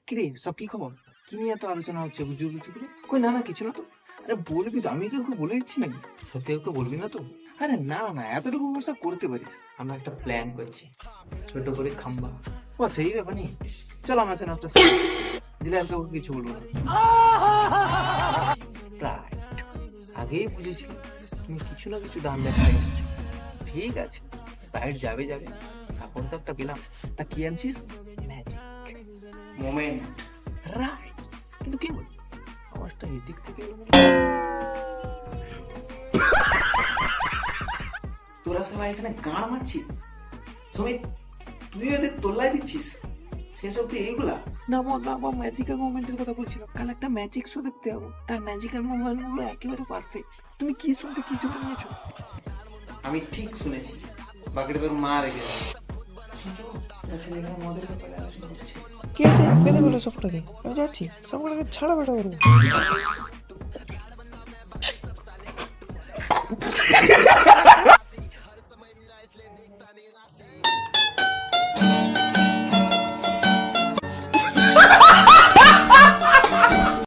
কিরে সব কি খবর? কি নিয়ে এত আলোচনা হচ্ছে বুঝু বুঝু করে? কই না না কিছু না তো। আরে বলবি তো, আমি কি ওকে বলে দিচ্ছি নাকি? সত্যি ওকে বলবি না তো? আরে না না, এতটুকু ব্যবস্থা করতে পারিস। আমরা একটা প্ল্যান করছি, ছোট করে খাম্বা। ও আচ্ছা, এই ব্যাপার নেই। চলো আমার জন্য একটা দিলে আর কাউকে কিছু বলবো না। স্প্রাইট। আগেই বুঝেছি তুমি কিছু না কিছু দাম দেখাতে এসছো। ঠিক আছে, স্প্রাইট যাবে যাবে, সাপোর্ট তো একটা পেলাম। তা কি আনছিস? Magic moment. রাইট, কিন্তু কি বল, আওয়াজটা এদিক থেকে এলো মনে হয়। তোরা সবাই এখানে গাঁড় মারছিস? সুমিত, তুই ওদের তোল্লাই দিচ্ছিস শেষ অব্দি এইগুলা? না ম্যাজিক্যাল মোমেন্টের কথা বলছিলাম। কাল একটা ম্যাজিক শো দেখতে যাবো, তার ম্যাজিক্যাল মোমেন্ট গুলো একেবারে পারফেক্ট। তুমি কি শুনতে কি শুনে নিয়েছো? আমি ঠিক শুনেছি, বাকিটা তোর মা রেখে মদের ব্যাপারে আলোচনা করছি। কি হয়েছে? বেঁধে বলো সবটাকে, আমি যাচ্ছি, সবগুলোকে ছাড়া বেটা করবো।